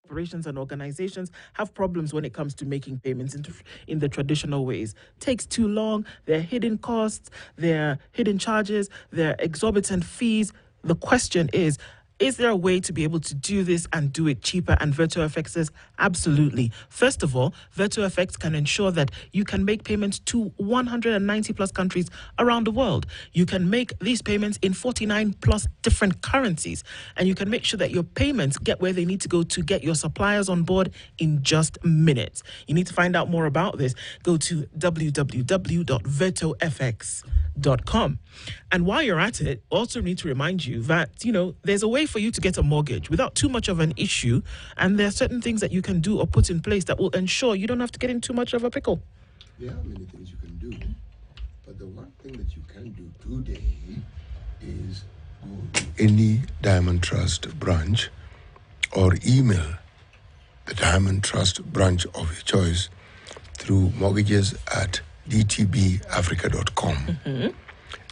Corporations and organizations have problems when it comes to making payments in the traditional ways. Takes too long, there are hidden costs, there are hidden charges, there are exorbitant fees. The question is there a way to be able to do this and do it cheaper? And VirtuFX says absolutely. First of all, VirtuFX can ensure that you can make payments to 190 plus countries around the world. You can make these payments in 49 plus different currencies. And you can make sure that your payments get where they need to go to get your suppliers on board in just minutes. You need to find out more about this. Go to www.virtofx.com. And while you're at it, also need to remind you that, there's a way for you to get a mortgage without too much of an issue. And there are certain things that you can do or put in place that will ensure you don't have to get in too much of a pickle. There are many things you can do, but the one thing that you can do today is go to any Diamond Trust branch or email the Diamond Trust branch of your choice through mortgages@dtbafrica.com. Mm-hmm.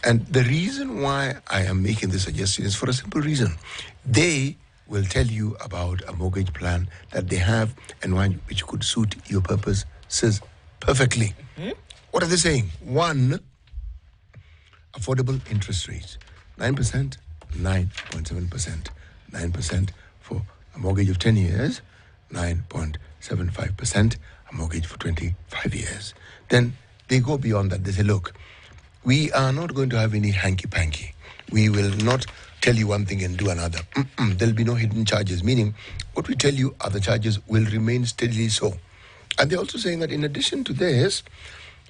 And the reason why I am making this suggestion is for a simple reason. They will tell you about a mortgage plan that they have and one which could suit your purposes perfectly. Mm-hmm. What are they saying? One, affordable interest rates. 9%, 9.7%. 9% for a mortgage of 10 years, 9.75%, a mortgage for 25 years. Then they go beyond that. They say, look, we are not going to have any hanky-panky. We will not tell you one thing and do another. There'll be no hidden charges, meaning what we tell you, other charges will remain steadily so. And they're also saying that in addition to this,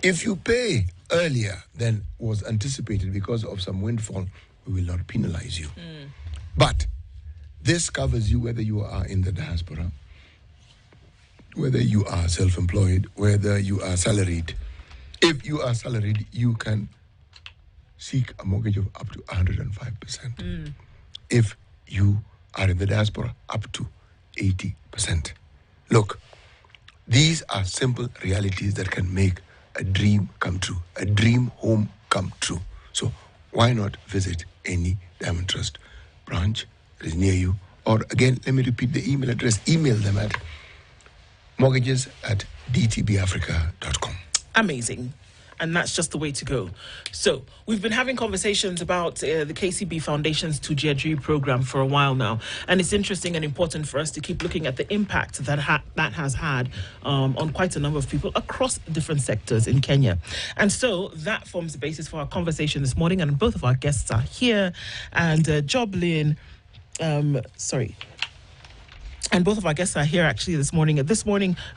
if you pay earlier than was anticipated because of some windfall, we will not penalize you. But this covers you whether you are in the diaspora, whether you are self-employed, whether you are salaried. If you are salaried, you can seek a mortgage of up to 105%. If you are in the diaspora, up to 80%. Look, these are simple realities that can make a dream come true, a dream home come true. So why not visit any Diamond Trust branch that is near you? Or again, let me repeat the email address. Email them at mortgages@dtbafrica.com. Amazing. And that's just the way to go. So we've been having conversations about the KCB Foundation's 2jiajiri program for a while now. And it's interesting and important for us to keep looking at the impact that that has had on quite a number of people across different sectors in Kenya. And so that forms the basis for our conversation this morning. And both of our guests are here. And And both of our guests are here actually this morning.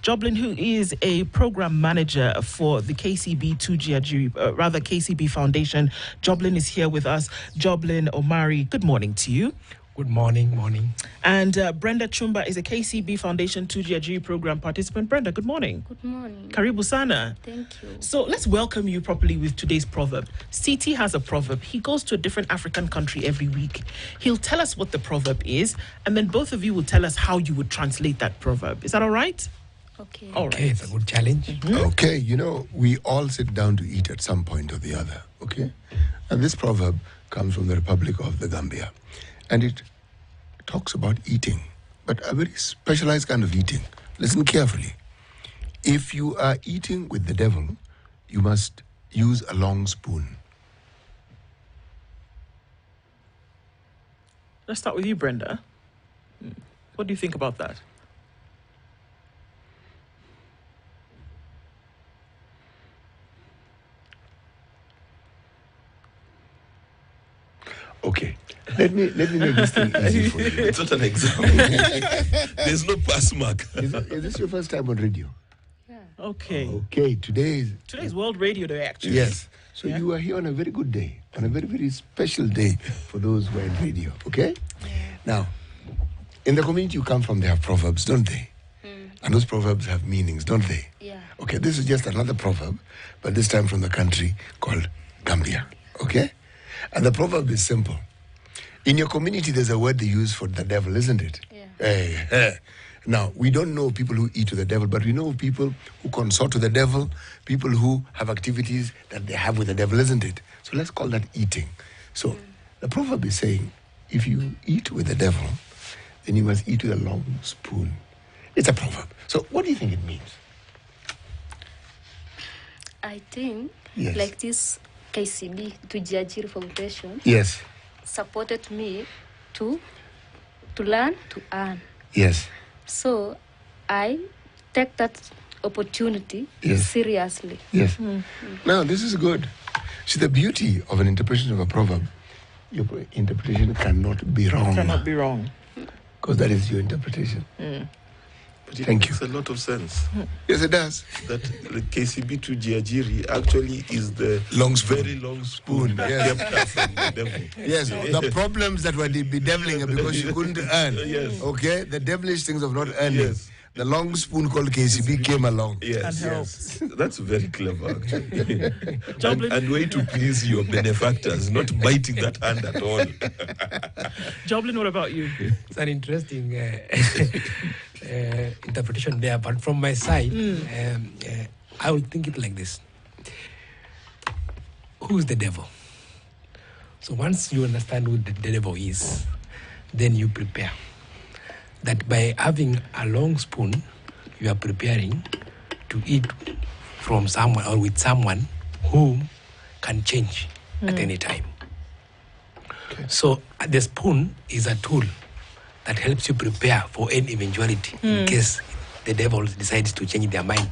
Joblin, who is a program manager for the KCB KCB Foundation. Joblin is here with us. Joblin Omari, good morning to you. Good morning. And Brenda Chumba is a KCB Foundation 2jiajiri program participant. Brenda, good morning. Good morning. Karibu sana. Thank you. So let's welcome you properly with today's proverb. CT has a proverb. He goes to a different African country every week. He'll tell us what the proverb is, and then both of you will tell us how you would translate that proverb. Is that all right? Okay. All right. Okay, it's a good challenge. Mm-hmm. Okay, we all sit down to eat at some point or the other, okay? And this proverb comes from the Republic of the Gambia. And it talks about eating, but a very specialized kind of eating. Listen carefully. If you are eating with the devil, you must use a long spoon. Let's start with you, Brenda. What do you think about that? Okay. Let me make this thing easy for you. It's not an exam. There's no pass mark. Is this your first time on radio? Yeah. Okay. Okay, today's World Radio Day, actually. Yes. So Yeah. you are here on a very good day, on a very, very special day for those who are in radio, okay? Yeah. Now, in the community you come from, they have proverbs, don't they? And those proverbs have meanings, don't they? Yeah. Okay, this is just another proverb, but this time from the country called Gambia, okay? And the proverb is simple. In your community, there's a word they use for the devil, isn't it? Yeah. Hey. Now, we don't know people who eat with the devil, but we know people who consort to the devil, people who have activities that they have with the devil, isn't it? So let's call that eating. So the proverb is saying, if you eat with the devil, then you must eat with a long spoon. It's a proverb. So what do you think it means? I think Yes. like this KCB 2jiajiri Foundation Yes. supported me to learn to earn. Yes. So I take that opportunity Yes. seriously. Yes. Now, this is good. See, the beauty of an interpretation of a proverb, your interpretation cannot be wrong. Cannot be wrong. Because that is your interpretation. But it Thank makes you. a lot of sense. Yes, it does. That the KCB 2jiajiri actually is the Long spoon. very long spoon that Yes. kept her from the devil. Yes, the problems that were bedeviling her because she couldn't earn. Yes. Okay, the devilish things of not earning. Yes. The long spoon called KCB came along. Yes, And yes. That's very clever, actually. Joblin. and way to please your benefactors, not biting that hand at all. Joblin, what about you? It's an interesting interpretation there, but from my side, I would think it like this. Who's the devil? So once you understand who the devil is, then you prepare. That by having a long spoon, you are preparing to eat from someone or with someone who can change at any time. So the spoon is a tool that helps you prepare for any eventuality in case the devil decides to change their mind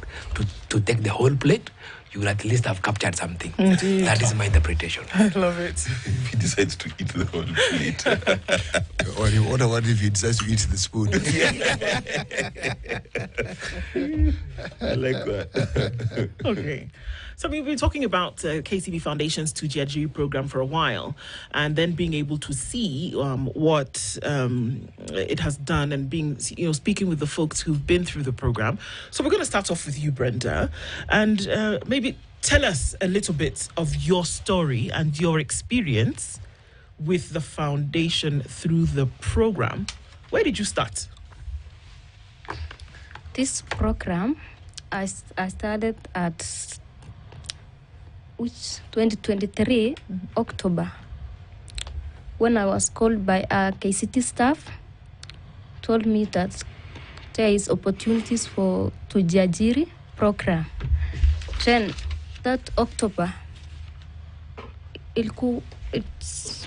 to take the whole plate. You will at least have captured something. Indeed. That is my interpretation. I love it. If he decides to eat the whole plate. Or what if he decides to eat the spoon? I like that. Okay. So we've been talking about KCB Foundation's 2jiajiri program for a while, and then being able to see what it has done, and being, speaking with the folks who've been through the program. So we're going to start off with you, Brenda, and maybe tell us a little bit of your story and your experience with the foundation through the program. Where did you start? This program, I started at 2023 October, when I was called by a KCT staff, told me that there is opportunities for 2jiajiri program. Then that October, it's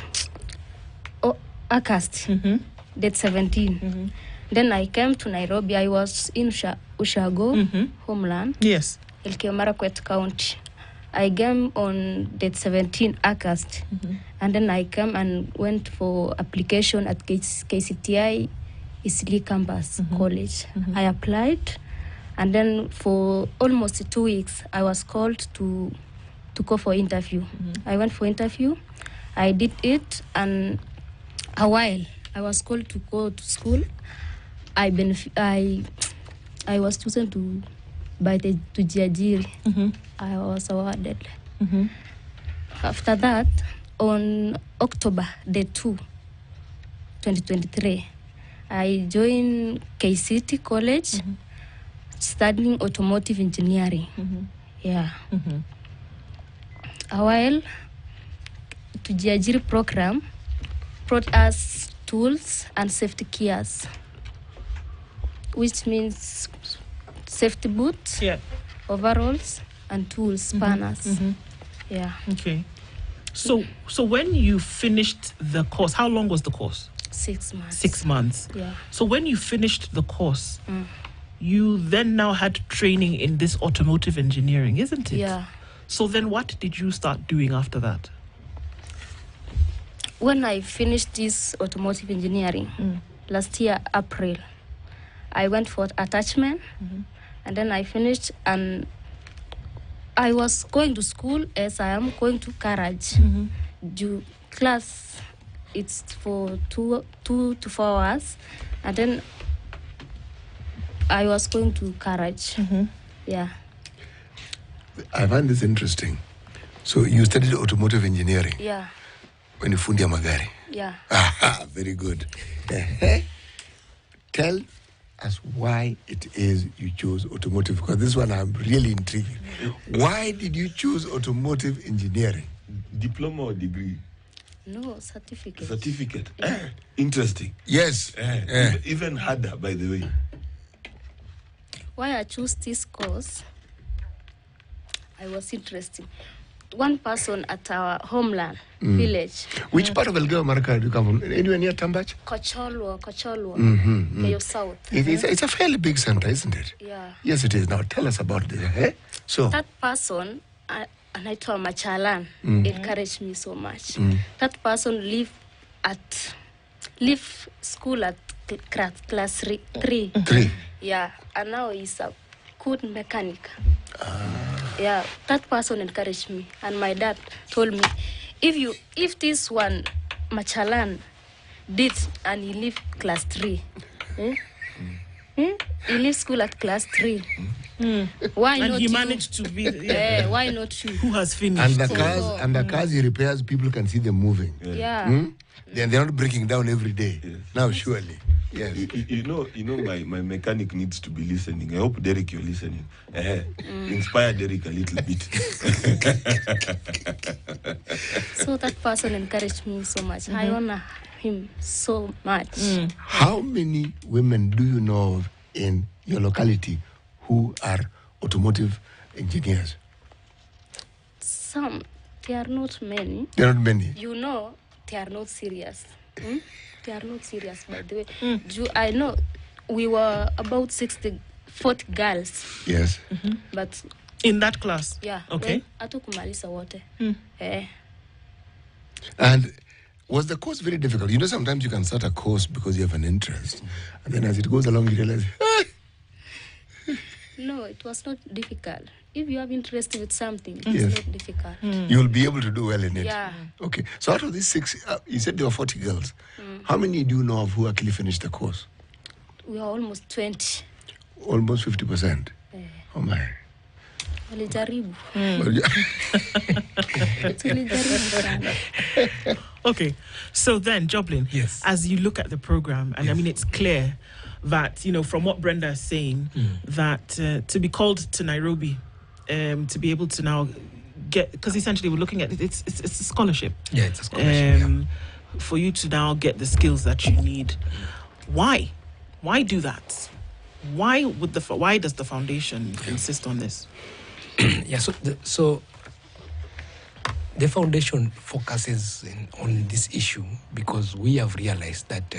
August, date 17. Then I came to Nairobi. I was in Ushago, homeland, Yes. Elgeyo Marakwet County. I came on date 17 August, and then I came and went for application at KCTI Isli Campus College. I applied, and then for almost 2 weeks, I was called to go for interview. I went for interview. I did it, and a while I was called to go to school. I was chosen by the 2jiajiri. I was awarded. After that, on October day 2, 2023, I joined KCT College, studying automotive engineering. Yeah. A while, 2jiajiri program brought us tools and safety gears, which means safety boots, overalls, and tools, spanners. Yeah. Okay. So when you finished the course, how long was the course? 6 months. 6 months. Yeah. So when you finished the course, you then now had training in this automotive engineering, isn't it? Yeah. So then what did you start doing after that? When I finished this automotive engineering, last year, April, I went for attachment, and then I finished, and I was going to school as I am going to garage. Class, it's for 2 to 4 hours, and then I was going to garage. Yeah. I find this interesting. So you studied automotive engineering Yeah. when you fundia magari. Yeah. Aha, very good. Tell us why it is you chose automotive, because this one I'm really intrigued. Why did you choose automotive engineering? Diploma or degree? No, certificate. Certificate. Interesting. Yes. Even harder, by the way. why I choose this course, I was interested. One person at our homeland village, Which part of Elgeyo Marakwet do you come from? Anywhere near Tambach? Kocholwo, Keyo South. It's a fairly big center, isn't it? Yeah. Yes, it is. Now tell us about this. Eh? So That person, anaitwa Machalan, encouraged me so much. That person leave school at class 3. 3. Yeah, and now he's a good mechanic. Yeah, that person encouraged me, and my dad told me, if this one Machalan did and he leave class 3, he leave school at class 3. Why And not he you? managed to be. Why not you? Who has finished? and the cars he repairs, people can see them moving. Yeah. They're not breaking down every day. Yes. Now, surely. Yes. You know, my mechanic needs to be listening. I hope, Derek, you're listening. Inspire Derek a little bit. So that person encouraged me so much. I honor him so much. How many women do you know of in your locality who are automotive engineers? Some, they are not many. There are not many. You know, they are not serious. They are not serious, by the way. I know we were about 40 girls. Yes. But In that class? yeah. Okay. Hatukumaliza wote. And was the course very difficult? You know, sometimes you can start a course because you have an interest. And then as it goes along, you realize, No, it was not difficult. If you have interest with something, it's Yes. not difficult. you'll be able to do well in it. Yeah. Okay. So out of these 6, you said there were 40 girls. How many do you know of who actually finished the course? We are almost 20. Almost 50%. Oh my. Walijaribu. Well, yeah. Tulijaribu sana. Okay. So then, Joblin, Yes. as you look at the program, and I mean, it's clear that, from what Brenda is saying, that to be called to Nairobi, to be able to now get, because essentially we're looking at it, it's a scholarship. Yeah, it's a scholarship. For you to now get the skills that you need. Why? Why do that? Why does the foundation insist on this? Yeah, so the foundation focuses on this issue because we have realized that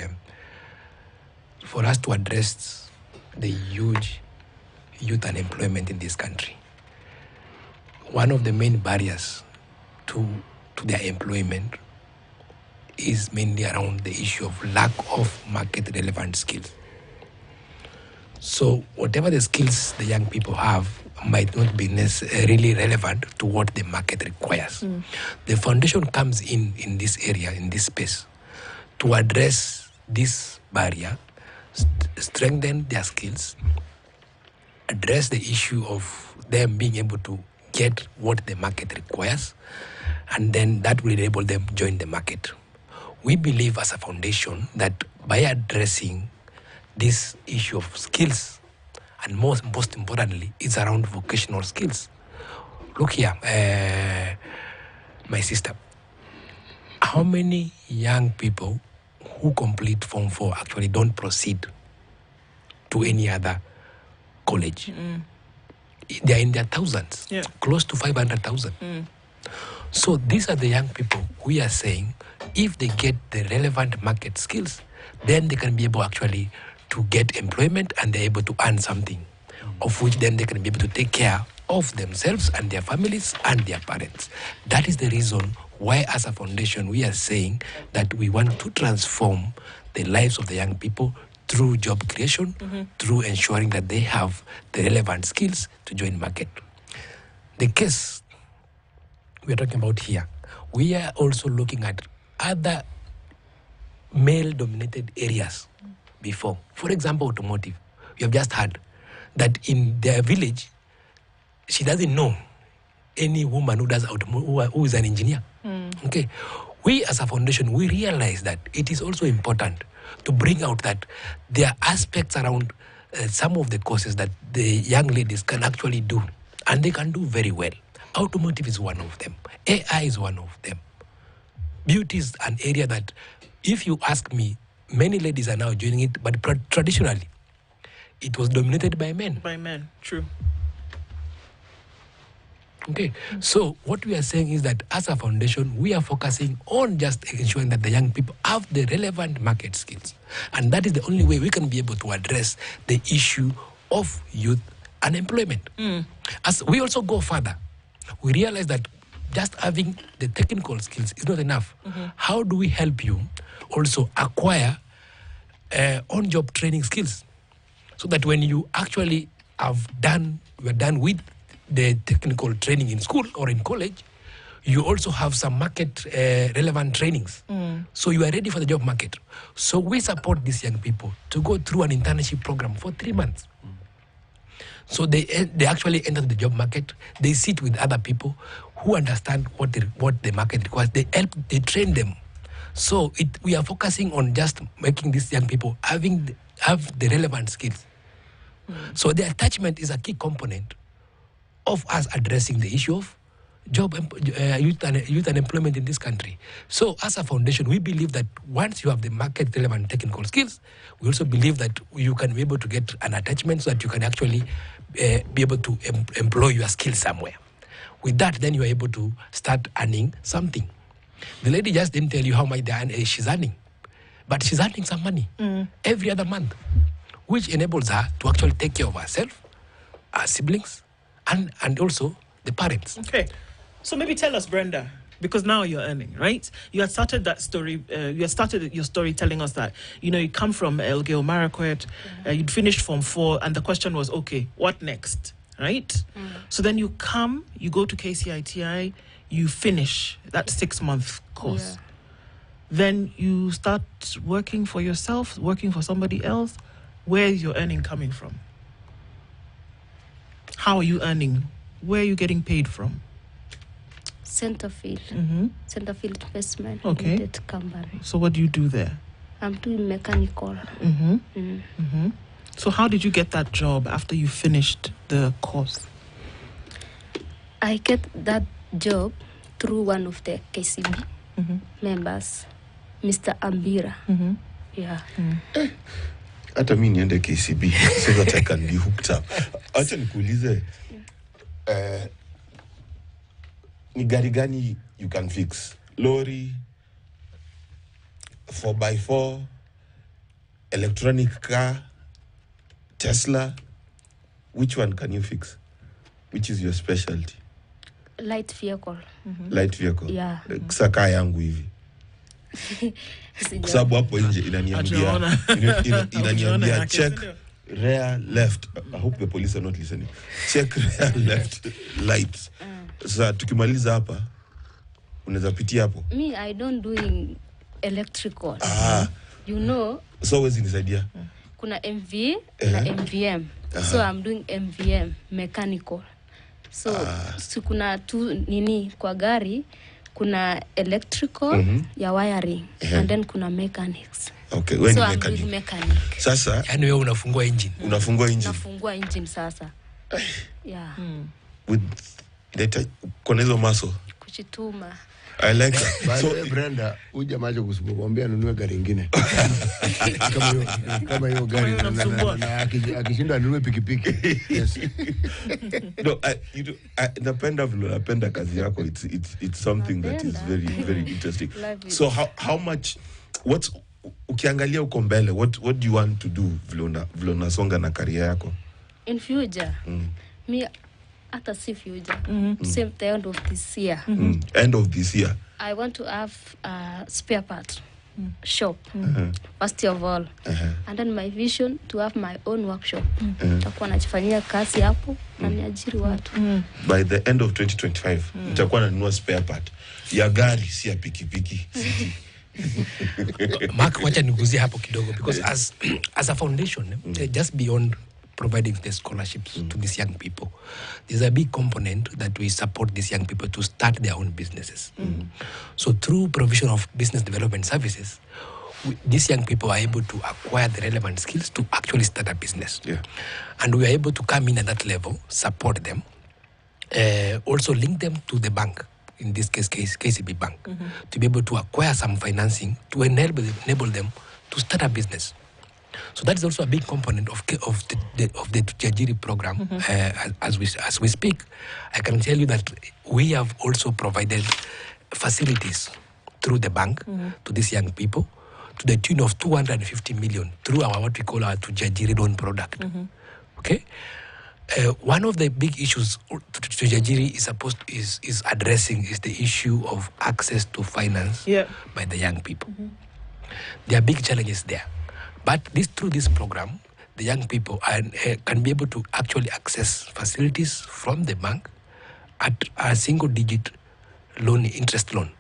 for us to address the huge youth unemployment in this country, one of the main barriers to their employment is mainly around the issue of lack of market relevant skills. So whatever the skills the young people have might not be necessarily relevant to what the market requires. The foundation comes in this area, in this space, to address this barrier, strengthen their skills, address the issue of them being able to get what the market requires, and then that will enable them to join the market. We believe as a foundation that by addressing this issue of skills, and most importantly, it's around vocational skills. Look here, my sister, how many young people who complete Form 4 actually don't proceed to any other college? They are in their thousands, close to 500,000. So these are the young people we are saying, if they get the relevant market skills, then they can be able actually to get employment and they're able to earn something, of which then they can be able to take care of themselves and their families and their parents. That is the reason why as a foundation we are saying that we want to transform the lives of the young people through job creation, through ensuring that they have the relevant skills to join market. The case we are talking about here, we are also looking at other male-dominated areas before. For example, automotive. You have just heard that in their village, she doesn't know any woman who does who is an engineer. Okay. We as a foundation, we realize that it is also important to bring out that there are aspects around some of the courses that the young ladies can actually do, and they can do very well. Automotive is one of them. AI is one of them. Beauty is an area that, if you ask me, many ladies are now joining it, but traditionally, it was dominated by men. By men, true. Okay, so what we are saying is that as a foundation, we are focusing on just ensuring that the young people have the relevant market skills. And that is the only way we can be able to address the issue of youth unemployment. As we also go further, we realize that just having the technical skills is not enough. How do we help you also acquire on-job training skills so that when you actually we're done with the technical training in school or in college, you also have some market relevant trainings. So you are ready for the job market. So we support these young people to go through an internship program for 3 months. So they actually enter the job market. They sit with other people who understand what the market requires. They train them. So we are focusing on just making these young people have the relevant skills. So the attachment is a key component of us addressing the issue of youth unemployment in this country. So as a foundation, we believe that once you have the market relevant technical skills, we also believe that you can be able to get an attachment so that you can actually be able to employ your skills somewhere. With that, then you are able to start earning something. The lady just didn't tell you how much she's earning, but she's earning some money every other month, which enables her to actually take care of herself, her siblings, and also the parents. Okay. So maybe tell us, Brenda, because now you're earning, right? You had started that story, your story telling us that, you come from Elgeyo Marakwet, you'd finished Form 4, and the question was, okay, what next, right? So then you go to KCITI, you finish that 6-month course. Yeah. Then you start working for yourself, working for somebody else. Where is your earning coming from? How are you earning? Where are you getting paid from? Centerfield. Centerfield Investment. Okay. Limited company. So what do you do there? I'm doing mechanical. So how did you get that job after you finished the course? I get that job through one of the KCB members, Mr. Ambira. Yeah. Hata mimi niende KCB so that I can be hooked up. Acha nikuulize, ni gari gani you can fix? Lorry, 4x4, electronic car, Tesla. Which one can you fix? Which is your specialty? Light vehicle. Light vehicle. Yeah. Saka yangu hivi. Kwa sababu hapo nje inaniambia check rear left. I hope the police are not listening. Check rear left lights. Sasa tukimaliza hapa unaweza pitia hapo. Me, I don't doing electrical. So wezi nisaidia. Kuna MV na MVM. So I'm doing MVM mechanical. So kuna tu nini kwa gari, kuna electrical ya wiring and then kuna mechanics. Okay, when so I'm doing mechanic. Sasa yani wewe unafungua engine. Nafungua engine sasa. Yeah. With data konezo maso. Kuchituma. I like that. So Brenda, uja macho kusumbua nunue gari nyingine. Kama hiyo gari na akishinda anunue pikipiki. Yes. No, napenda kazi yako. It's something that is very very interesting. So how much ukiangalia uko mbele, what do you want to do vile unasonga na career yako? In future. Me at a future, same the end of this year. End of this year. I want to have a spare part shop, first of all. And then my vision to have my own workshop. Nitakuwa najifanyia kazi hapo na niajiri watu. By the end of 2025, nitakuwa nanunua spare part ya gari, si ya pikipiki. Mark, wacha niguzie hapo kidogo because as a foundation, just beyond providing the scholarships to these young people, there's a big component that we support these young people to start their own businesses. So through provision of business development services, these young people are able to acquire the relevant skills to actually start a business. And we are able to come in at that level, support them, also link them to the bank, in this case KCB Bank, to be able to acquire some financing to enable them to start a business. So that is also a big component of the 2jiajiri program. As we speak, I can tell you that we have also provided facilities through the bank to these young people to the tune of 250 million through our what we call our 2jiajiri loan product. Okay. One of the big issues 2jiajiri is addressing is the issue of access to finance by the young people. There are big challenges there. But through this program, the young people can be able to actually access facilities from the bank at a single-digit loan, interest loan,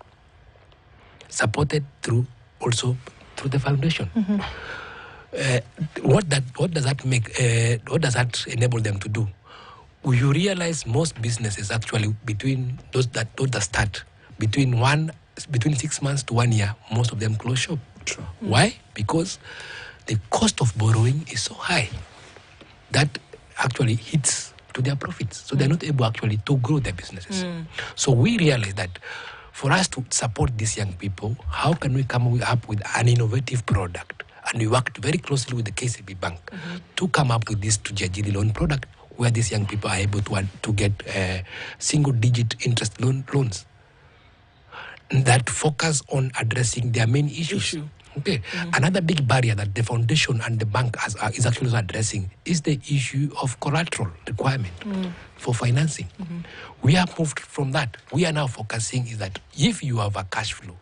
supported also through the foundation. What does that make? What does that enable them to do? You realize most businesses actually between those that start between 6 months to 1 year, most of them close shop. True. Why? Because the cost of borrowing is so high that actually hits to their profits. So they're not able actually to grow their businesses. So we realize that for us to support these young people, how can we come up with an innovative product? And we worked very closely with the KCB Bank to come up with this 2jiajiri loan product where these young people are able to get single-digit interest loans that focus on addressing their main issues. Okay. Another big barrier that the foundation and the bank is actually addressing is the issue of collateral requirement for financing. We have moved from that. We are now focusing is that if you have a cash flow,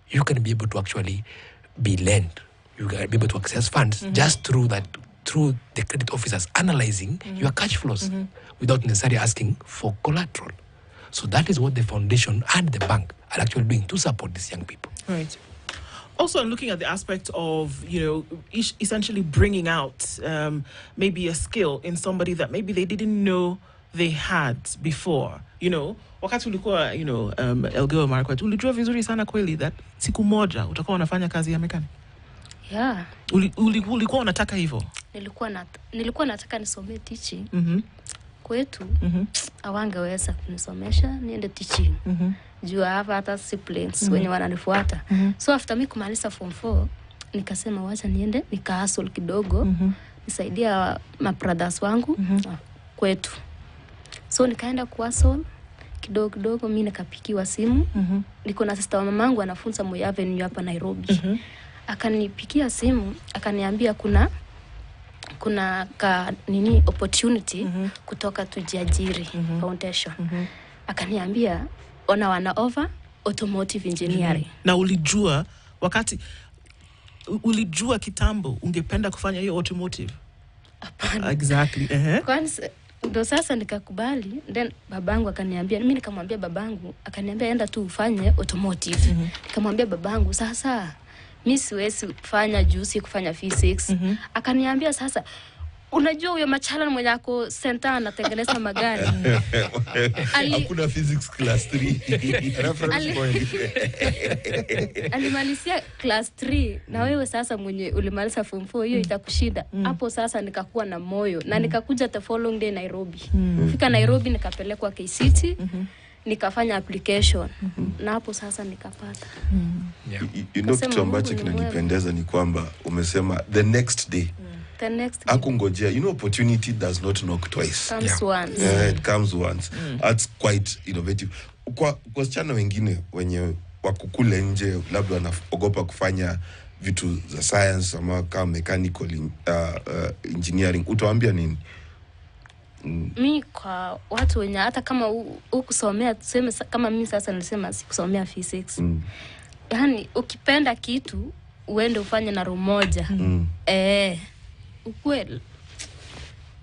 you can be able to actually be lent. You can be able to access funds just through the credit officers analyzing your cash flows without necessarily asking for collateral. So that is what the foundation and the bank are actually doing to support these young people. Right. Also, I'm looking at the aspect of, essentially bringing out maybe a skill in somebody that maybe they didn't know they had before. Wakati ulikuwa, Elgeyo Marakwet, ulijua vizuri sana kweli that siku moja utakuwa unafanya kazi ya mechanic? Yeah. Ulikuwa unataka hivyo? Nilikuwa nataka nisomee teaching. Kwetu hawangeweza kunisomesha niende teaching. Juu hapa hata siblings wenye wananifuata. So after me kumaliza form 4, nikasema wacha niende nikahustle kidogo, nisaidia brothers wangu kwetu. So nikaenda kuhustle kidogo mimi nikapikiwa simu. Niko na sister wa mamangu anafunza Moi Avenue hapa Nairobi. Akanipikia simu, akaniambia kuna opportunity kutoka 2jiajiri Foundation. Akaniambia wana offer automotive engineering. Na ulijua kitambo ungependa kufanya hiyo automotive? Hapana. Exactly. Kwanza ndo sasa nikakubali, then babangu akaniambia, mimi nikamwambia babangu, akaniambia enda tu ufanye automotive. Nikamwambia babangu, sasa mimi siwezi kufanya juice kufanya physics. Akaniambia sasa unajua huyo machala mwenye ako center anatengeneza magari. Hakuna physics class 3. Reference point. Alimalizia class 3 na wewe sasa mwenye ulimaliza form 4 hiyo itakushinda. Hapo sasa nikakuwa na moyo na nikakuja the following day Nairobi. Fika Nairobi nikapelekwa KCT. Nikafanya application na hapo sasa nikapata. Kitu ambacho kinanipendeza ni kwamba umesema the next day. Akungojea, opportunity does not knock twice. Comes once. It comes once. That's quite innovative. Kwa wasichana wengine wenye wakukule nje labda wanaogopa kufanya vitu za science ama kama mechanical engineering, utawaambia nini? Mi kwa watu wenye hata kama ukusomea tuseme kama mimi sasa nilisema sikusomea physics. Yaani ukipenda kitu uende ufanye na roho moja.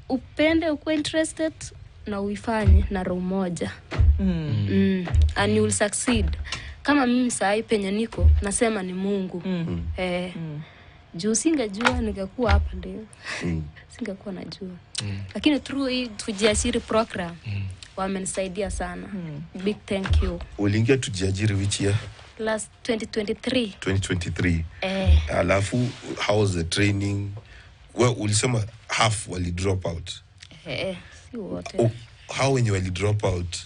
Upende ukuwe interested na uifanye na roho moja. And you will succeed. Kama mimi saa penye niko nasema ni Mungu. Juu singejua ningekuwa hapa leo. Singekuwa najua. Lakini through hii 2jiajiri program wamenisaidia sana. Big thank you. Uliingia 2jiajiri which year? Last 2023. 2023. Alafu how was the training? Well, ulisema half wali drop out. Si wote. How when you wali drop out?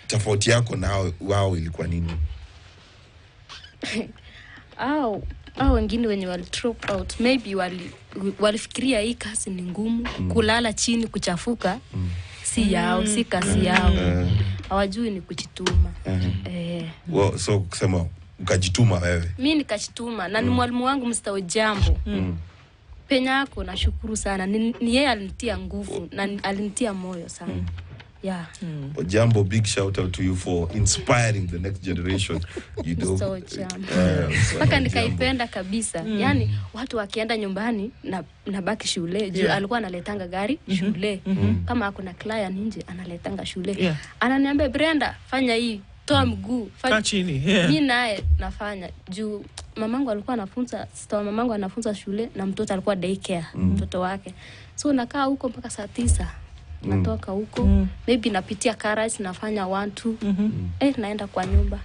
Tofauti yako na wao ilikuwa nini? au wengine wenye wali drop out maybe walifikiria hii kazi ni ngumu, kulala chini kuchafuka si yao, si kazi yao. Hawajui ni kujituma. Well, so kusema ukajituma wewe. Mimi nikajituma na ni mwalimu wangu Mr. Jambo. Penya yako nashukuru sana. Ni yeye alinitia nguvu na alinitia moyo sana. Yeah. Jambo, big shout out to you for inspiring the next generation. You know. So Paka nikaipenda kabisa. Yani watu wakienda nyumbani na baki shule. Juu alikuwa analetanga gari shule. Kama hakuna client nje analetanga shule. Ananiambia Brenda, fanya hii. Toa mguu. Fanya chini. Mimi naye nafanya. Juu mamangu alikuwa anafunza, mamangu anafunza shule na mtoto alikuwa daycare, mtoto wake. So nakaa huko mpaka saa 9. Natoka huko maybe napitia garage nafanya 1-2 naenda kwa nyumba.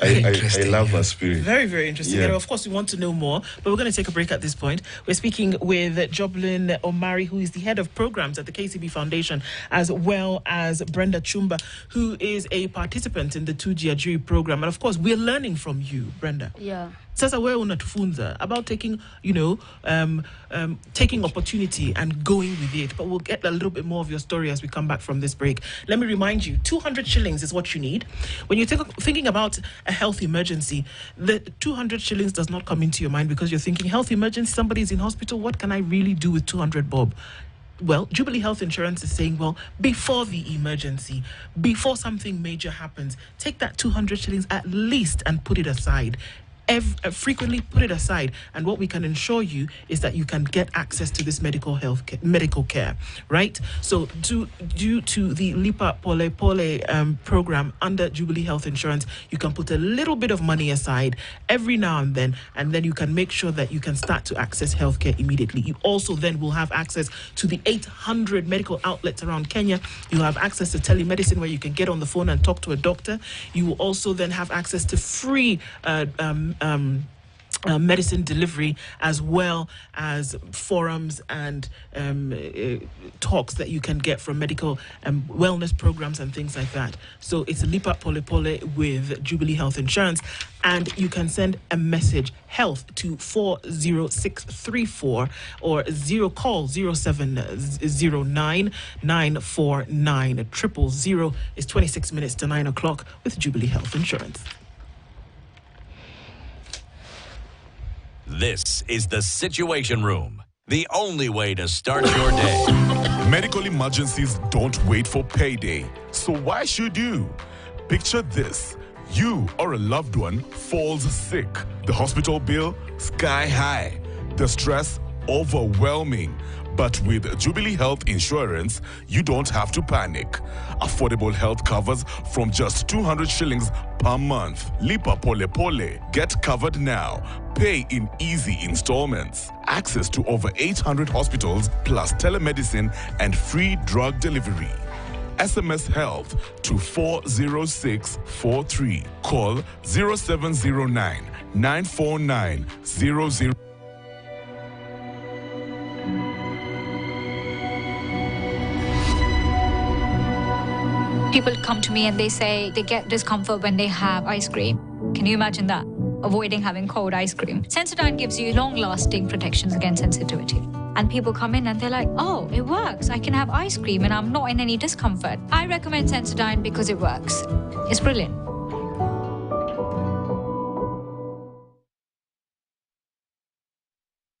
I love her spirit. Very, very interesting. And of course, we want to know more, but we're going to take a break at this point. We're speaking with Joblin Omari, who is the head of programs at the KCB Foundation, as well as Brenda Chumba, who is a participant in the 2jiajiri program. And of course, we're learning from you, Brenda. Yeah. Sasa wewe unatufunza about taking, taking opportunity and going with it. But we'll get a little bit more of your story as we come back from this break. Let me remind you, 200 shillings is what you need. When you're thinking about a health emergency, the 200 shillings does not come into your mind because you're thinking, health emergency, somebody's in hospital, what can I really do with 200 bob? Well, Jubilee Health Insurance is saying, well, before the emergency, before something major happens, take that 200 shillings at least and put it aside. Frequently put it aside, and what we can ensure you is that you can get access to this medical care, right? So due to the Lipa Pole Pole program under Jubilee Health Insurance, you can put a little bit of money aside every now and then you can make sure that you can start to access healthcare immediately. You also then will have access to the 800 medical outlets around Kenya. You'll have access to telemedicine where you can get on the phone and talk to a doctor. You will also then have access to free medicine delivery, as well as forums and talks that you can get from medical wellness programs and things like that. So it's Lipa Pole Pole with Jubilee Health Insurance, and you can send a message health to 40634 or call 0709 949 000. It's 26 minutes to 9 o'clock with Jubilee Health Insurance. This is the Situation Room, the only way to start your day. Medical emergencies don't wait for payday, so why should you? Picture this. You or a loved one falls sick. The hospital bill, sky high. The stress, overwhelming. But with Jubilee Health Insurance, you don't have to panic. Affordable health covers from just 200 shillings per month. Lipa Pole Pole. Get covered now. Pay in easy installments. Access to over 800 hospitals plus telemedicine and free drug delivery. SMS health to 40643. Call 0709 949 00. People come to me and they say they get discomfort when they have ice cream. Can you imagine that? Avoiding having cold ice cream. Sensodyne gives you long-lasting protections against sensitivity. And people come in and they're like, oh, it works. I can have ice cream and I'm not in any discomfort. I recommend Sensodyne because it works. It's brilliant.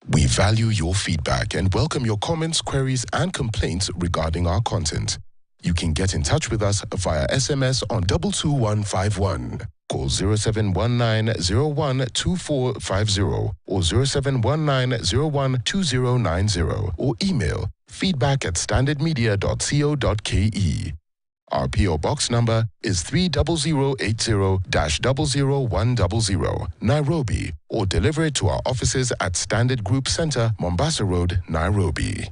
We value your feedback and welcome your comments, queries, and complaints regarding our content. You can get in touch with us via SMS on 22151. Call 0719012450 or 0719012090 or email feedback@standardmedia.co.ke. Our PO Box number is 30080-00100, Nairobi, or deliver it to our offices at Standard Group Center, Mombasa Road, Nairobi.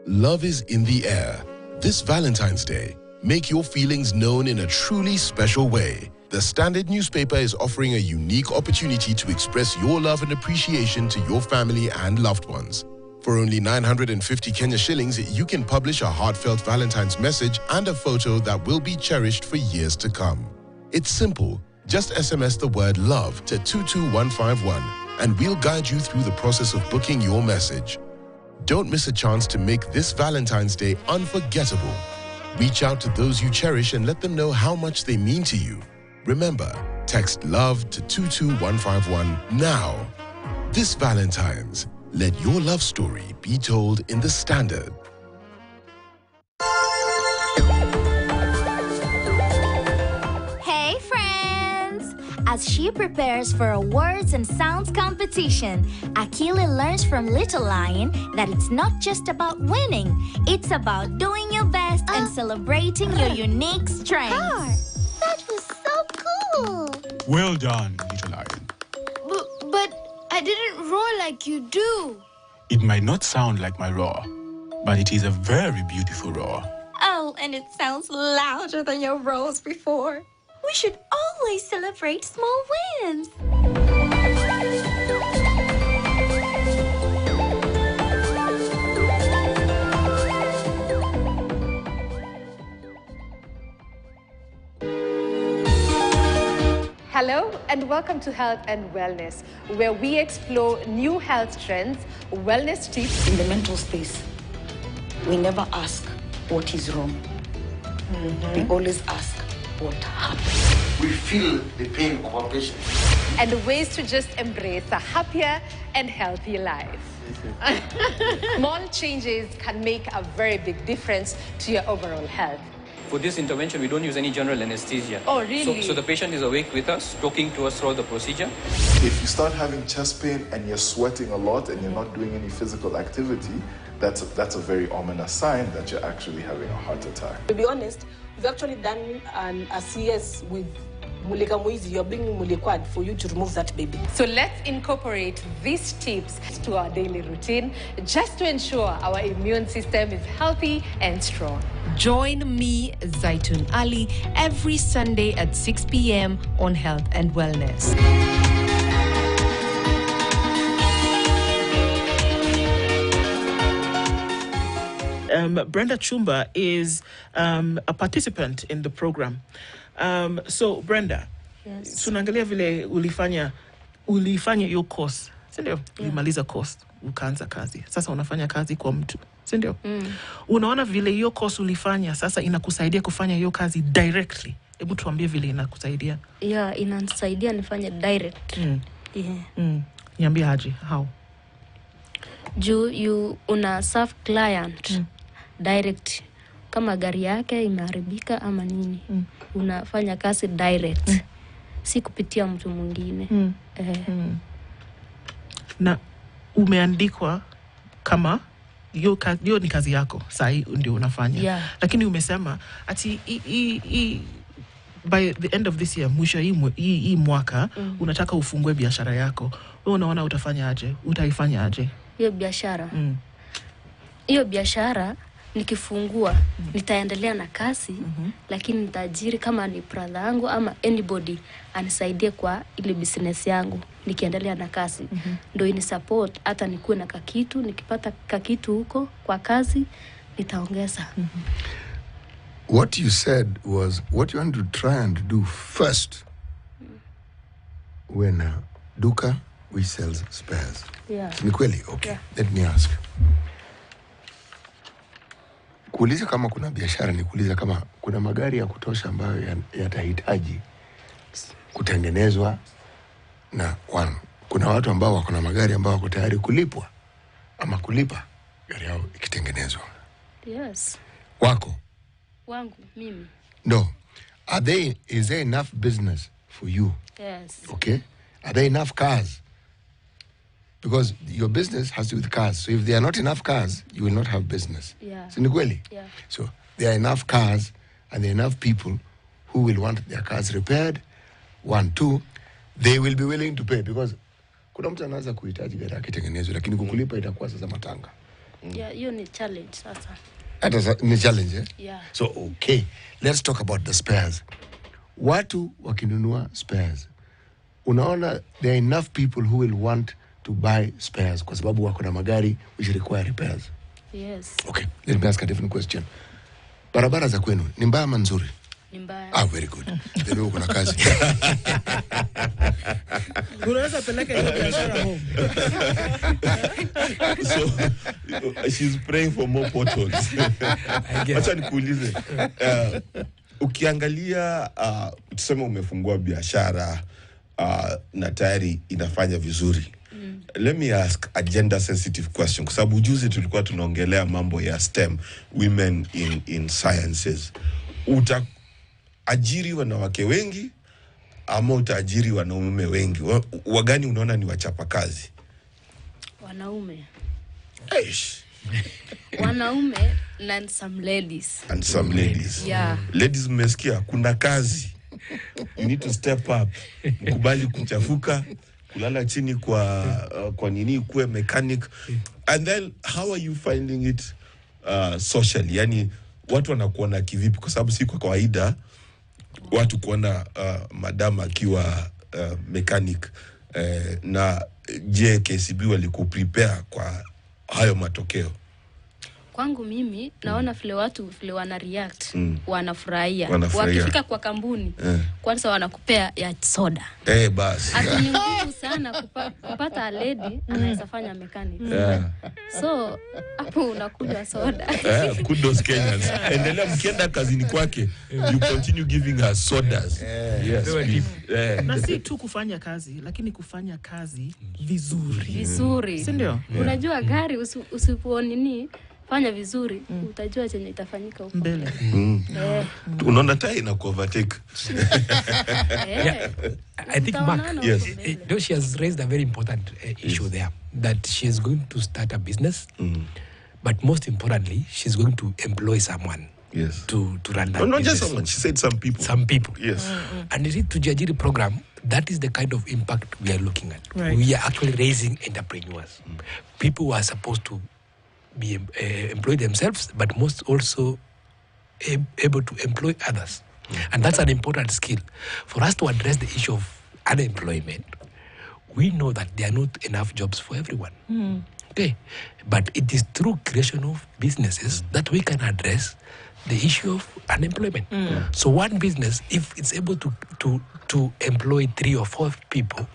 Love is in the air. This Valentine's Day, make your feelings known in a truly special way. The Standard newspaper is offering a unique opportunity to express your love and appreciation to your family and loved ones. For only 950 Kenya shillings, you can publish a heartfelt Valentine's message and a photo that will be cherished for years to come. It's simple. Just SMS the word love to 22151 and we'll guide you through the process of booking your message. Don't miss a chance to make this Valentine's Day unforgettable. Reach out to those you cherish and let them know how much they mean to you. Remember, text love to 22151 now. This Valentine's, let your love story be told in the Standard. Hey friends! As she prepares for a words and sounds competition, Akili learns from Little Lion that it's not just about winning, it's about doing your best and celebrating your unique strengths. That was so cool! Well done, Little Lion. But I didn't roar like you do. It might not sound like my roar, but it is a very beautiful roar. Oh, and it sounds louder than your roars before. We should always celebrate small wins. Hello and welcome to Health and Wellness, where we explore new health trends, wellness tips. In the mental space, we never ask what is wrong. We always ask what happened. We feel the pain of our patients. And the ways to just embrace a happier and healthier life. Small changes can make a very big difference to your overall health. For this intervention, we don't use any general anesthesia. Oh, really? So the patient is awake with us, talking to us throughout the procedure. If you start having chest pain and you're sweating a lot and you're not doing any physical activity, that's a very ominous sign that you're actually having a heart attack. To be honest, we've actually done a CS with Mulika Muizi. You're bringing Muliquad for you to remove that baby. So let's incorporate these tips to our daily routine just to ensure our immune system is healthy and strong. Join me, Zaitun Ali, every Sunday at 6 p.m. on Health and Wellness. Brenda Chumba is a participant in the program. So Brenda, tunaangalia vile ulifanya hiyo course, si ndio? Ulimaliza course, ukaanza kazi. Sasa unafanya kazi kwa mtu, si ndio? Unaona vile hiyo course ulifanya sasa inakusaidia kufanya hiyo kazi directly. Hebu tuambie vile inakusaidia. Yeah, inanisaidia nifanye direct. Niambie aje, how? You una serve client direct. Kama gari yake imeharibika ama nini, unafanya kazi direct. Si kupitia mtu mwingine. Na umeandikwa kama hiyo ni kazi yako, sasa ndio unafanya. Lakini umesema ati by the end of this year, mwisho hii mwaka, unataka ufungue biashara yako. Wewe unaona utafanya aje? Utaifanya aje? Hiyo biashara. Hiyo biashara nikifungua nitaendelea na kazi, lakini nitaajiri kama ni brother yangu ama anybody anisaidie kwa ile business yangu nikiendelea na kazi. Ndio ini support hata nikuwe na kakitu, nikipata kakitu huko kwa kazi nitaongeza. What you said was what you want to try and do first. When duka we sell spares. Ni kweli? Okay. Let me ask. Kuuliza kama kuna biashara ni kuuliza kama kuna magari ya kutosha ambayo yatahitaji kutengenezwa na kuna watu ambao wako na magari ambao wako tayari kulipwa ama kulipa gari yao ikitengenezwa. Yes. Wangu mimi. No. Is there enough business for you? Yes. Okay. Are there enough cars? Because your business has to do with cars. So if there are not enough cars, you will not have business. So So there are enough cars and there are enough people who will want their cars repaired. 1, 2, they will be willing to pay because kuna mtu anaweza kuhitaji gari yake tengenezwe lakini kukulipa itakuwa sasa matanga. Hiyo ni challenge sasa. That is a challenge, eh? Yeah. So okay, let's talk about the spares. watu wakinunua spares, unaona there are enough people who will want to buy spares kwa sababu wako na magari which require repairs. Yes. Okay, let me ask a different question. Barabara za kwenu ni mbaya ama nzuri? Ni mbaya. Ah, very good. Then uko na kazi. Unaweza peleka hiyo biashara home. So she's praying for more potholes. Acha nikuulize. Ukiangalia tuseme umefungua biashara na tayari inafanya vizuri. Let me ask a gender sensitive question kwa sababu juzi tulikuwa tunaongelea mambo ya STEM, women in sciences. Utaajiri wanawake wengi ama utaajiri wanaume wengi? Wagani unaona ni wachapa kazi? Wanaume. Eish. Wanaume and some ladies. And some ladies. Yeah. Ladies mmesikia kuna kazi. You need to step up. Mkubali kuchafuka, kulala chini kwa nini kuwe mechanic. And then how are you finding it socially? Yani watu wanakuona kivipi kwa sababu si kwa kawaida watu kuona madam akiwa mechanic na je KCB walikuprepare kwa hayo matokeo? Kwangu mimi naona vile watu vile wana react, wanafurahia. Wanafurahia. Wakifika kwa kampuni, kwanza wanakupea ya soda. Basi. Ati ni ngumu sana kupata a lady anaweza fanya mechanic. So, hapo unakuja soda. Kudos Kenyans. Endelea mkienda kazini kwake, you continue giving her sodas. Yes. Na si tu kufanya kazi, lakini kufanya kazi vizuri. Vizuri. Si ndio? Unajua gari usiponini fanya vizuri, utajua chenye itafanyika huko mbele. Unaona tai na overtake. I think Mark, yes. She has raised a very important issue there, that she is going to start a business, but most importantly, she's going to employ someone. Yes. To run that not business. just someone, she said some people. Some people. Yes. And you see, 2jiajiri program, that is the kind of impact we are looking at. Right. We are actually raising entrepreneurs. People who are supposed to be employ themselves, but most also able to employ others. And that's an important skill. For us to address the issue of unemployment, we know that there are not enough jobs for everyone. Okay, but it is through creation of businesses that we can address the issue of unemployment. So one business, if it's able to employ 3 or 4 people,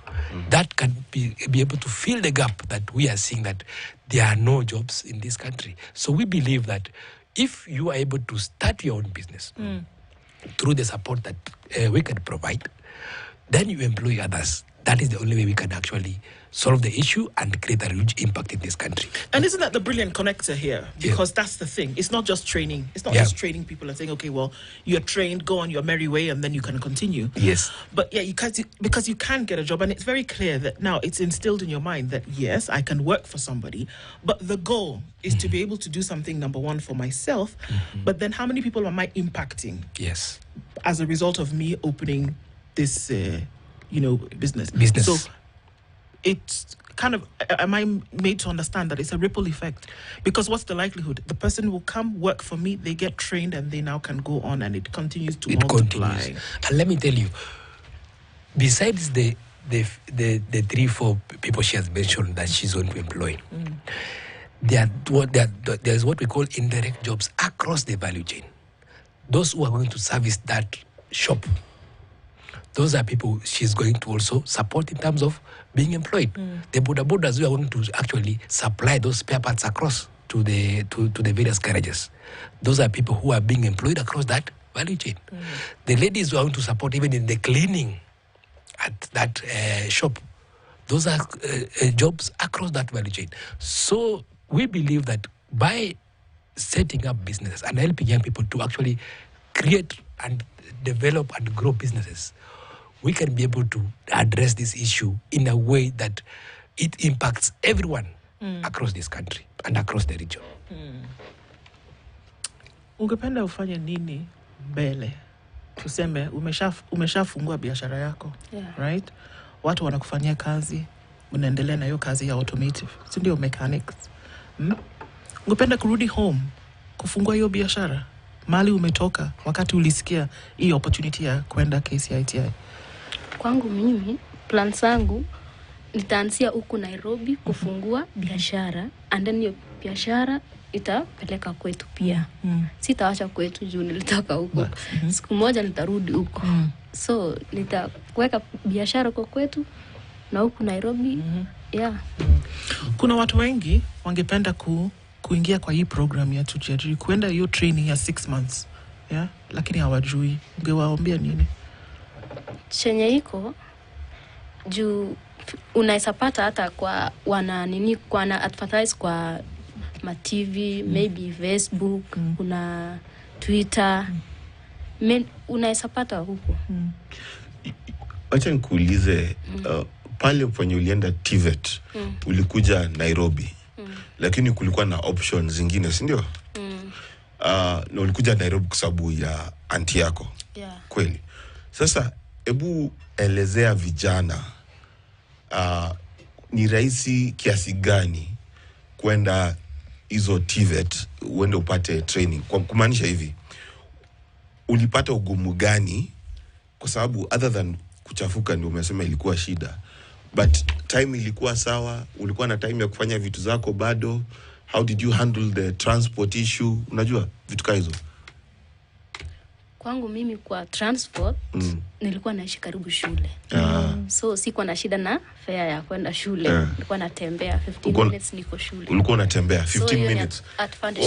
that can be able to fill the gap that we are seeing that there are no jobs in this country. So we believe that if you are able to start your own business through the support that we can provide, then you employ others. That is the only way we can actually solve the issue and create a huge impact in this country. And isn't that the brilliant connector here? Because that's the thing. It's not just training. It's not just training people and saying, okay, well, you're trained, go on your merry way, and then you can continue. Yes. But yeah, because you can get a job, and it's very clear that now it's instilled in your mind that, yes, I can work for somebody, but the goal is to be able to do something, number one, for myself, but then how many people am I impacting? Yes. As a result of me opening this, business. So it's kind of, am I made to understand that it's a ripple effect? Because what's the likelihood? The person will come work for me, they get trained, and they now can go on, and it continues to multiply. Continues. And let me tell you, besides the 3-4 people she has mentioned that she's going to employ, there's what we call indirect jobs across the value chain. Those who are going to service that shop, those are people she's going to also support in terms of being employed. The bodabodas who are going to actually supply those spare parts across to the various garages. Those are people who are being employed across that value chain. The ladies who are going to support even in the cleaning at that shop, those are jobs across that value chain. So we believe that by setting up businesses and helping young people to actually create and develop and grow businesses, we can be able to address this issue in a way that it impacts everyone across this country and across the region. Ungependa ufanye nini mbele? Tuseme umeshafungua biashara yako, right? Watu wanakufanyia kazi, unaendelea na hiyo kazi ya automotive, si ndio, mechanics. Ungependa kurudi home, kufungua hiyo biashara Mali umetoka wakati ulisikia hii opportunity ya kwenda KCITI? Kwangu mimi plan zangu nitaanzia huku Nairobi kufungua biashara, and then hiyo biashara itapeleka kwetu pia. Sitaacha kwetu juu nilitoka huko. Siku moja nitarudi huko. So nitaweka biashara kwa kwetu na huku Nairobi. Yeah. Kuna watu wengi wangependa kuingia kwa hii program ya 2jiajiri, kuenda hiyo training ya 6 months. Yeah? Lakini hawajui. Ungewaambia nini? Chenye iko juu unaweza pata hata kwa wana advertise kwa ma TV, maybe Facebook, kuna Twitter. Unaweza pata huko. Acha nikuulize, pale kwenye ulienda TVET, ulikuja Nairobi. Lakini kulikuwa na options zingine, si ndio? Na ulikuja Nairobi kwa sababu ya aunti yako. Yeah. Kweli. Sasa hebu elezea vijana ni rahisi kiasi gani kwenda hizo TVET uende upate training? Kwa kumaanisha hivi, ulipata ugumu gani? Kwa sababu other than kuchafuka ndio umesema ilikuwa shida, but time ilikuwa sawa? Ulikuwa na time ya kufanya vitu zako bado? How did you handle the transport issue? Unajua vitu kama hizo. Kwangu mimi kwa transport nilikuwa naishi karibu shule. So sikuwa na shida na fare ya kwenda shule. Nilikuwa natembea 15 minutes niko shule. Ulikuwa unatembea 15 so minutes?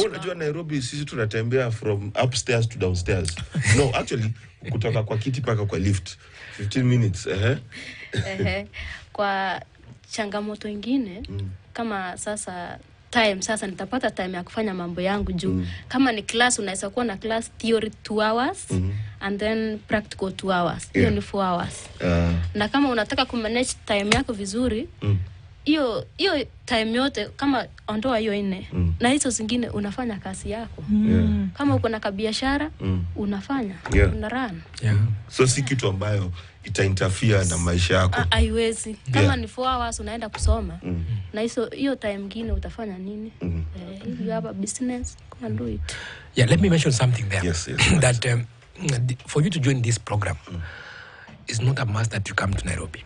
Unajua Nairobi sisi tunatembea from upstairs to downstairs. No, actually kutoka kwa kiti paka kwa lift 15 minutes. Kwa changamoto ingine kama sasa nitapata time ya kufanya mambo yangu juu kama ni class unaweza kuwa na class theory 2 hours and then practical 2 hours. Hiyo ni 4 hours. Na kama unataka kumanage time yako vizuri, hiyo time yote kama ondoa hiyo 4 na hizo zingine unafanya kazi yako. Kama uko na kabiashara unafanya, una run. So si kitu ambayo ita-interfere na maisha yako. Haiwezi. Kama ni 4 hours unaenda kusoma na hiyo time nyingine utafanya nini? You have a business, go and do it. Yeah, let me mention something there. Yes. That for you to join this program, it's not a must that you come to Nairobi.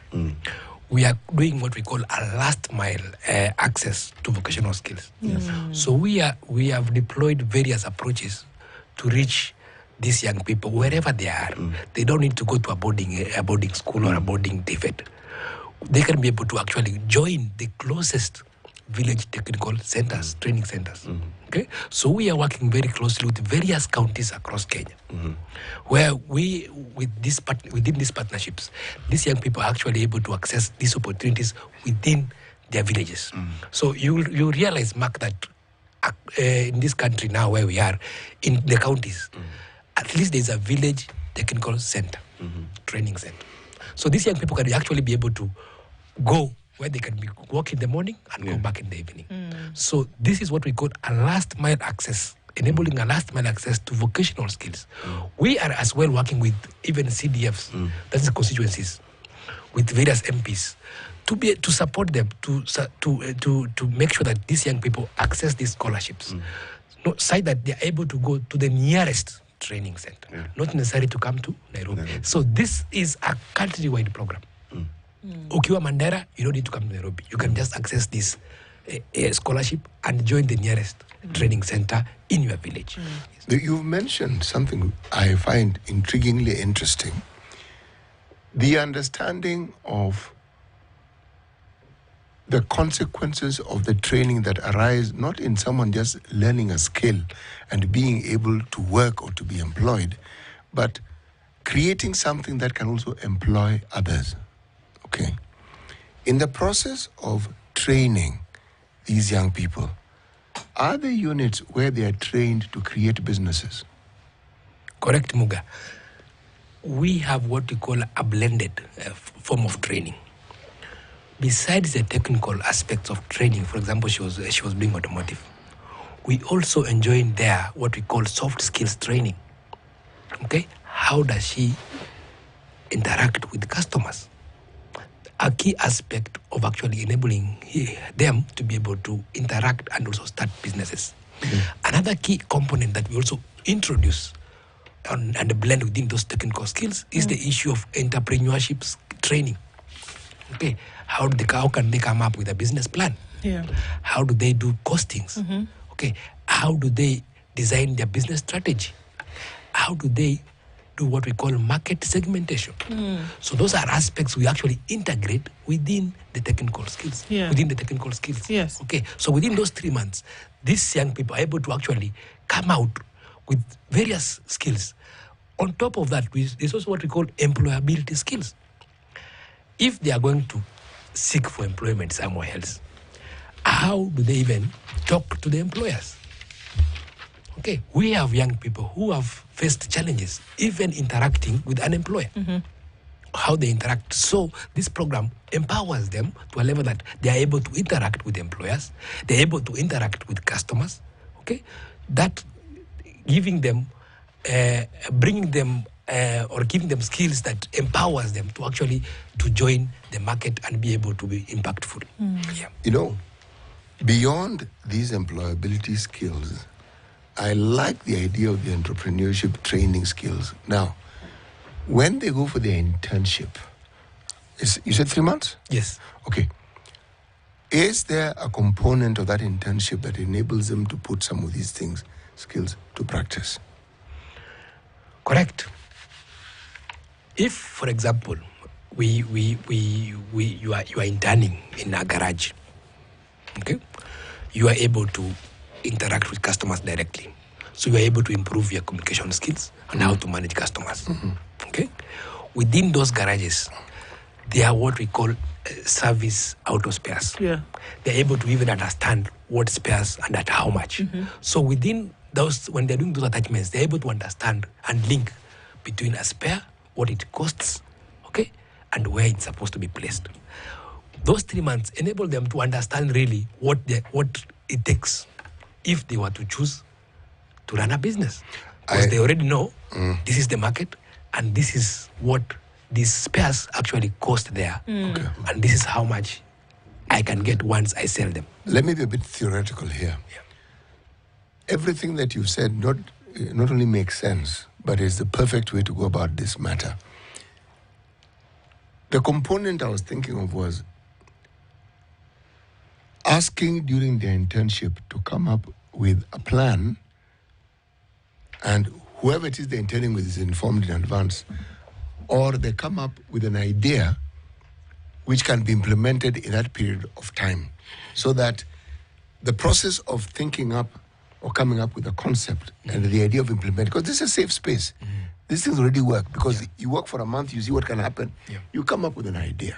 We are doing what we call a last mile access to vocational skills. So we have deployed various approaches to reach these young people wherever they are. They don't need to go to a boarding school or a boarding TVET. They can be able to actually join the closest village technical centers, training centers. Okay, so we are working very closely with various counties across Kenya, where within these partnerships, these young people are actually able to access these opportunities within their villages. So you realize, Mark, that in this country now where we are, in the counties, at least there's a village technical center, training center. So these young people can actually be able to go where they can walk in the morning and go back in the evening. So this is what we call a last mile access, enabling a last mile access to vocational skills. We are as well working with even CDFs, that is constituencies, with various MPs, to support them, to make sure that these young people access these scholarships, so that they are able to go to the nearest training center, not necessary to come to Nairobi. So this is a country-wide program. Ukiwa Mandera, you don't need to come to Nairobi. You can just access this scholarship and join the nearest training center in your village. You've mentioned something I find intriguingly interesting. The understanding of the consequences of the training that arise not in someone just learning a skill and being able to work or to be employed, but creating something that can also employ others. Okay. In the process of training these young people, are there units where they are trained to create businesses? Correct, Muga. We have what we call a blended form of training. Besides the technical aspects of training, for example, she was doing automotive, we also enjoy in there what we call soft skills training. Okay? How does she interact with customers? A key aspect of actually enabling them to be able to interact and also start businesses. Another key component that we also introduce and blend within those technical skills is the issue of entrepreneurship training. Okay, how can they come up with a business plan? Yeah. How do they do costings? Okay, how do they design their business strategy? How do they do what we call market segmentation? So those are aspects we actually integrate within the technical skills. Within the technical skills. Yes. Okay, so within those 3 months, these young people are able to actually come out with various skills. On top of that, there's also what we call employability skills. If they are going to seek for employment somewhere else, how do they even talk to the employers? Okay, we have young people who have faced challenges, even interacting with an employer. How they interact. So this program empowers them to a level that they are able to interact with employers, they're able to interact with customers. Okay, that giving them, bringing them, or giving them skills that empowers them to actually to join the market and be able to be impactful. Yeah. You know, beyond these employability skills, I like the idea of the entrepreneurship training skills. Now, when they go for their internship, you said 3 months? Yes. Okay. Is there a component of that internship that enables them to put some of these skills to practice? Correct. If, for example, you are interning in a garage, okay, you are able to interact with customers directly. So you are able to improve your communication skills and how to manage customers. Okay? Within those garages, they are what we call service auto spares. Yeah. They're able to even understand what spares and at how much. So within those, when they're doing those attachments, they're able to understand and link between a spare, what it costs, okay, and where it's supposed to be placed. Those 3 months enable them to understand really what it takes if they were to choose to run a business. Because they already know this is the market and this is what these spares actually cost there. Okay. And this is how much I can get once I sell them. Let me be a bit theoretical here. Yeah. Everything that you've said not only makes sense, but is the perfect way to go about this matter. The component I was thinking of was asking during their internship to come up with a plan, and whoever it is they're interning with is informed in advance, or they come up with an idea which can be implemented in that period of time, so that the process of thinking up or coming up with a concept and the idea of implementing, because this is a safe space. These things already work, because you work for a month, you see what can happen, you come up with an idea.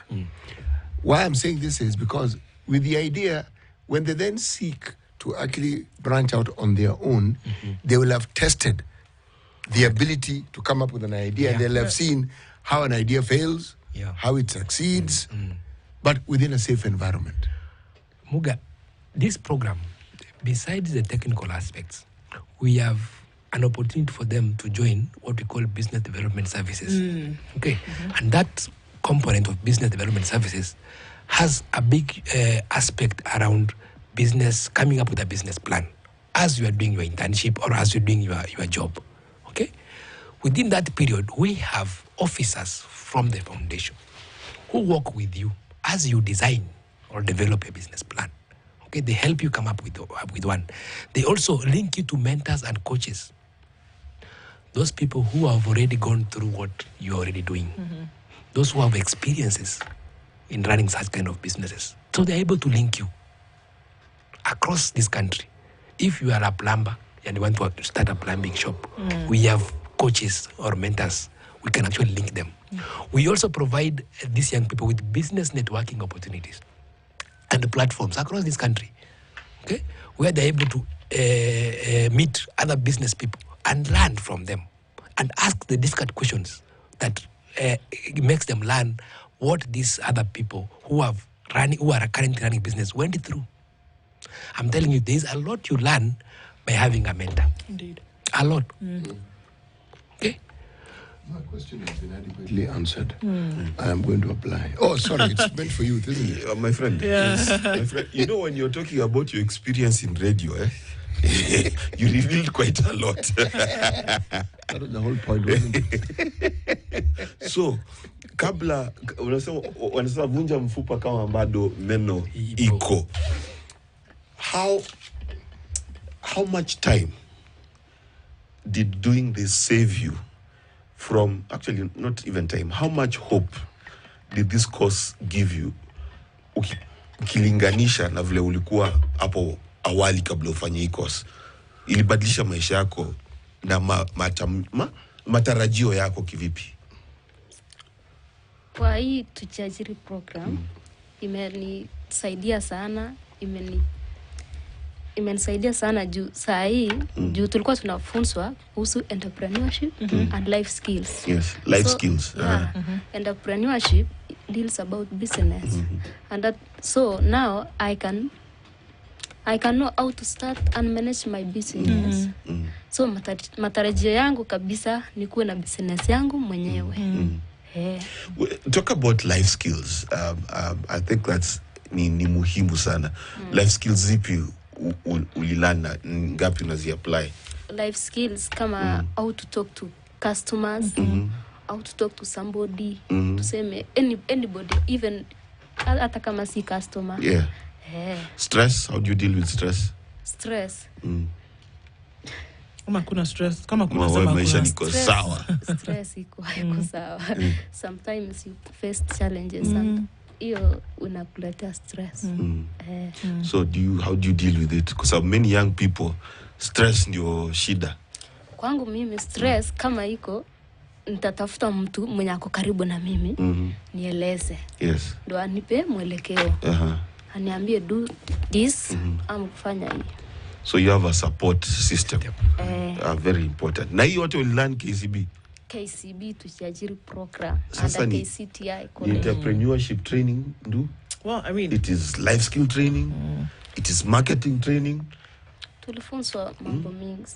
Why I'm saying this is because with the idea, when they then seek to actually branch out on their own, they will have tested the ability to come up with an idea, and they'll have seen how an idea fails, how it succeeds, but within a safe environment. Muga, this program, besides the technical aspects, we have an opportunity for them to join what we call business development services. Okay, and that component of business development services has a big aspect around business, coming up with a business plan as you are doing your internship or as you're doing your job. Okay, within that period, we have officers from the foundation who work with you as you design or develop a business plan. Okay, they help you come up with one. They also link you to mentors and coaches. Those people who have already gone through what you're already doing. Those who have experiences in running such kind of businesses. So they're able to link you across this country. If you are a plumber and you want to start a plumbing shop, we have coaches or mentors. We can actually link them. We also provide these young people with business networking opportunities and platforms across this country, okay, where they're able to meet other business people and learn from them and ask the difficult questions that makes them learn what these other people who are currently running business went through. I'm telling you, there's a lot you learn by having a mentor. Indeed. A lot. Okay? My question has been adequately answered. I am going to apply. Oh, sorry, it's meant for you, isn't it? My friend. Yeah. Yes, my friend. You know, when you're talking about your experience in radio, You revealed quite a lot. That was the whole point, wasn't it? So, kabla wanasema vunja mfupa kama bado meno iko. How much time did doing this save you from, actually not even time, how much hope did this course give you ukilinganisha na vile ulikuwa hapo awali kabla ufanye hii course? Ilibadilisha maisha yako na matarajio yako kivipi? Kwa hii 2jiajiri program imenisaidia sana, imenisaidia sana juu saa hii juu tulikuwa tunafunzwa kuhusu entrepreneurship and life skills. Yes, life skills. Yeah, entrepreneurship deals about business. And that, so now I can know how to start and manage my business. So matarajio yangu kabisa ni kuwa na business yangu mwenyewe. Talk about life skills. I think that's ni muhimu sana. Life skills zipi ulilana ngapi unazi apply? Life skills kama how to talk to customers, how to talk to somebody, tuseme anybody, even hata kama si customer. Yeah. Stress, how do you deal with stress? Stress. Kama kuna stress, kama kuna sema maisha niko sawa. Stress iko sawa. Sometimes you face challenges and hiyo unakuletea stress. So how do you deal with it? Because many young people, stress ndio shida. Kwangu mimi stress kama iko, nitatafuta mtu mwenye ako karibu na mimi, nieleze. Yes. Ndo anipe mwelekeo. Aniambie do this, ama kufanya hii. So you have a support system. Very important. Na hiyo wote ulilearn KCB? KCB 2jiajiri program under KCTI college. Entrepreneurship training do? Well, I mean, it is life skill training. It is marketing training. Tulifunzwa mambo mingi.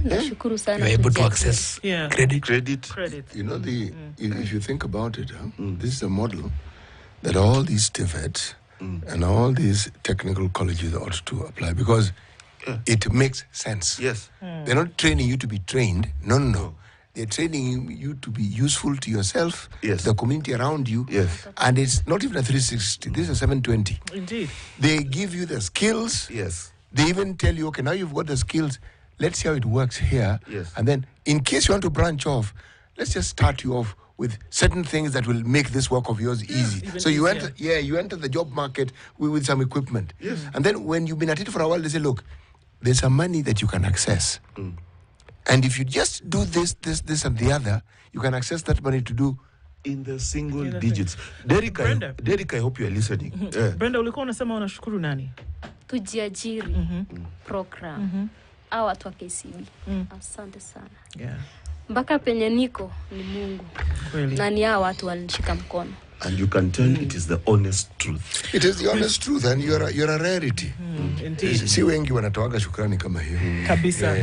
Nashukuru sana. You're able to access credit. You know, if you think about it, this is a model that all these TVETs and all these technical colleges ought to apply, because it makes sense. Yes. They're not training you to be trained. No. They're training you to be useful to yourself, the community around you. Yes. And it's not even a 360. This is a 720. Indeed. They give you the skills. Yes. They even tell you, okay, now you've got the skills. Let's see how it works here. Yes. And then, in case you want to branch off, let's just start you off with certain things that will make this work of yours easy. So you enter the job market with some equipment. Yes. And then when you've been at it for a while, they say, look, there's some money that you can access. And if you just do this, and the other, you can access that money to do in the single digits. Derek, I hope you are listening. Brenda, ulikuwa unasema unashukuru nani? 2jiajiri program. Hawa watu wa KCB. Asante sana. Yeah. Mpaka penye niko ni Mungu. Kweli. Na ni hawa watu walinishika mkono. And you can tell it is the honest truth. It is the honest truth, and you're a rarity. Indeed. Si wengi wanatoaga shukrani kama hiyo. Kabisa.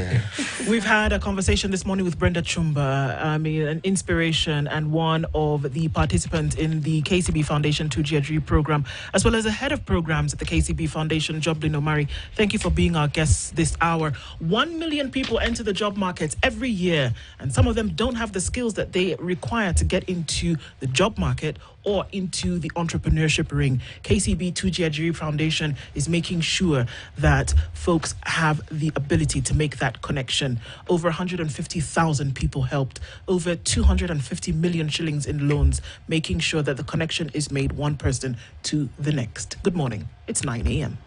We've had a conversation this morning with Brenda Chumba, an inspiration and one of the participants in the KCB Foundation 2jiajiri program, as well as a head of programs at the KCB Foundation, Joblin Omari. Thank you for being our guests this hour. 1 million people enter the job market every year, and some of them don't have the skills that they require to get into the job market or into the entrepreneurship ring. KCB 2jiajiri Foundation is making sure that folks have the ability to make that connection. Over 150,000 people helped, over 250 million shillings in loans, making sure that the connection is made one person to the next. Good morning. It's 9 a.m.